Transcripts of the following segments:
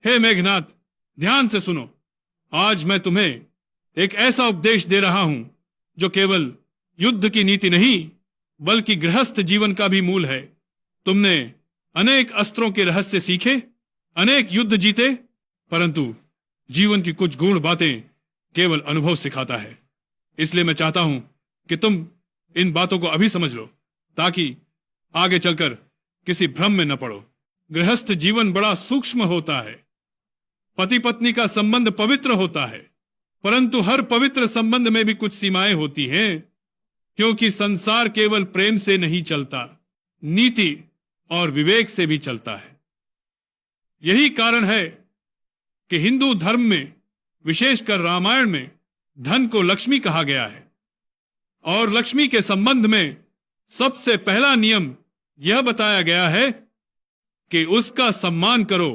हे मेघनाथ, ध्यान से सुनो। आज मैं तुम्हें एक ऐसा उपदेश दे रहा हूं जो केवल युद्ध की नीति नहीं बल्कि गृहस्थ जीवन का भी मूल है। तुमने अनेक अस्त्रों के रहस्य सीखे, अनेक युद्ध जीते, परंतु जीवन की कुछ गूढ़ बातें केवल अनुभव सिखाता है। इसलिए मैं चाहता हूं कि तुम इन बातों को अभी समझ लो ताकि आगे चलकर किसी भ्रम में न पड़ो। गृहस्थ जीवन बड़ा सूक्ष्म होता है। पति पत्नी का संबंध पवित्र होता है, परंतु हर पवित्र संबंध में भी कुछ सीमाएं होती हैं, क्योंकि संसार केवल प्रेम से नहीं चलता, नीति और विवेक से भी चलता है। यही कारण है कि हिंदू धर्म में, विशेषकर रामायण में, धन को लक्ष्मी कहा गया है और लक्ष्मी के संबंध में सबसे पहला नियम यह बताया गया है कि उसका सम्मान करो,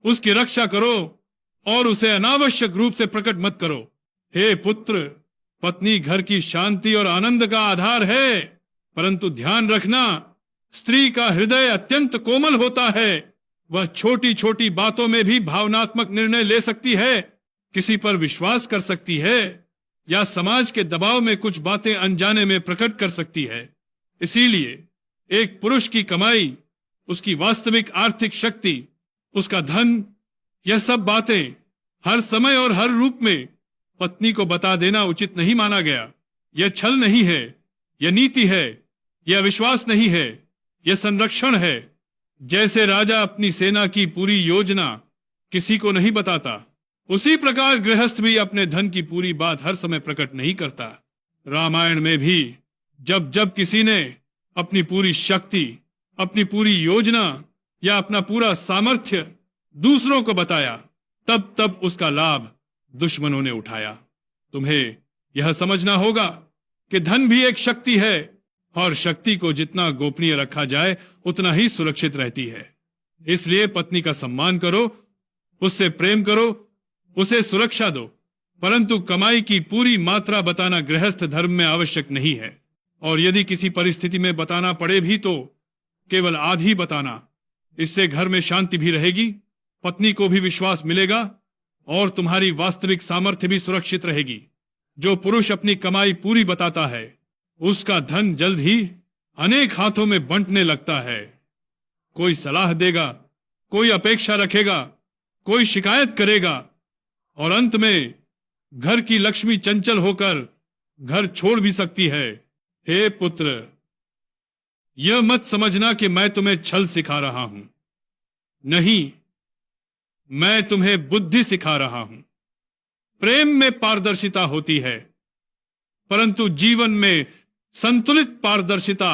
उसकी रक्षा करो और उसे अनावश्यक रूप से प्रकट मत करो। हे पुत्र, पत्नी घर की शांति और आनंद का आधार है, परंतु ध्यान रखना, स्त्री का हृदय अत्यंत कोमल होता है। वह छोटी छोटी बातों में भी भावनात्मक निर्णय ले सकती है, किसी पर विश्वास कर सकती है या समाज के दबाव में कुछ बातें अनजाने में प्रकट कर सकती है। इसीलिए एक पुरुष की कमाई, उसकी वास्तविक आर्थिक शक्ति, उसका धन, यह सब बातें हर समय और हर रूप में पत्नी को बता देना उचित नहीं माना गया। यह छल नहीं है, यह नीति है, यह विश्वास नहीं है, यह संरक्षण है। जैसे राजा अपनी सेना की पूरी योजना किसी को नहीं बताता, उसी प्रकार गृहस्थ भी अपने धन की पूरी बात हर समय प्रकट नहीं करता। रामायण में भी जब जब किसी ने अपनी पूरी शक्ति, अपनी पूरी योजना या अपना पूरा सामर्थ्य दूसरों को बताया, तब तब उसका लाभ दुश्मनों ने उठाया। तुम्हें यह समझना होगा कि धन भी एक शक्ति है और शक्ति को जितना गोपनीय रखा जाए उतना ही सुरक्षित रहती है। इसलिए पत्नी का सम्मान करो, उससे प्रेम करो, उसे सुरक्षा दो, परंतु कमाई की पूरी मात्रा बताना गृहस्थ धर्म में आवश्यक नहीं है। और यदि किसी परिस्थिति में बताना पड़े भी तो केवल आधी बताना। इससे घर में शांति भी रहेगी, पत्नी को भी विश्वास मिलेगा और तुम्हारी वास्तविक सामर्थ्य भी सुरक्षित रहेगी। जो पुरुष अपनी कमाई पूरी बताता है, उसका धन जल्द ही अनेक हाथों में बंटने लगता है। कोई सलाह देगा, कोई अपेक्षा रखेगा, कोई शिकायत करेगा और अंत में घर की लक्ष्मी चंचल होकर घर छोड़ भी सकती है। हे पुत्र, यह मत समझना कि मैं तुम्हें छल सिखा रहा हूं। नहीं, मैं तुम्हें बुद्धि सिखा रहा हूं। प्रेम में पारदर्शिता होती है, परंतु जीवन में संतुलित पारदर्शिता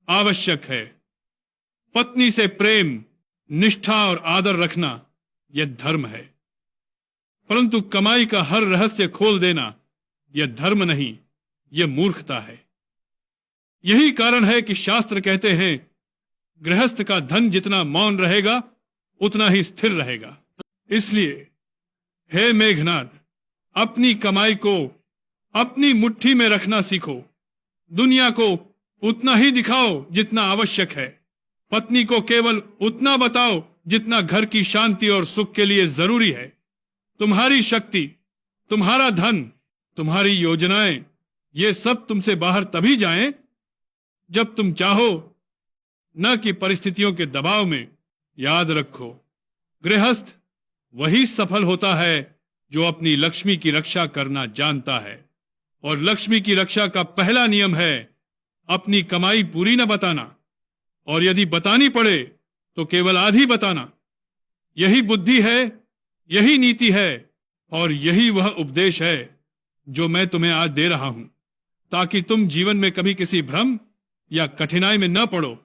आवश्यक है। पत्नी से प्रेम, निष्ठा और आदर रखना यह धर्म है, परंतु कमाई का हर रहस्य खोल देना यह धर्म नहीं, यह मूर्खता है। यही कारण है कि शास्त्र कहते हैं गृहस्थ का धन जितना मौन रहेगा उतना ही स्थिर रहेगा। इसलिए हे मेघनाथ, अपनी कमाई को अपनी मुट्ठी में रखना सीखो। दुनिया को उतना ही दिखाओ जितना आवश्यक है। पत्नी को केवल उतना बताओ जितना घर की शांति और सुख के लिए जरूरी है। तुम्हारी शक्ति, तुम्हारा धन, तुम्हारी योजनाएं, ये सब तुमसे बाहर तभी जाएं जब तुम चाहो, न कि परिस्थितियों के दबाव में। याद रखो, गृहस्थ वही सफल होता है जो अपनी लक्ष्मी की रक्षा करना जानता है। और लक्ष्मी की रक्षा का पहला नियम है अपनी कमाई पूरी न बताना, और यदि बतानी पड़े तो केवल आधी बताना। यही बुद्धि है, यही नीति है और यही वह उपदेश है जो मैं तुम्हें आज दे रहा हूं, ताकि तुम जीवन में कभी किसी भ्रम या कठिनाई में न पड़ो।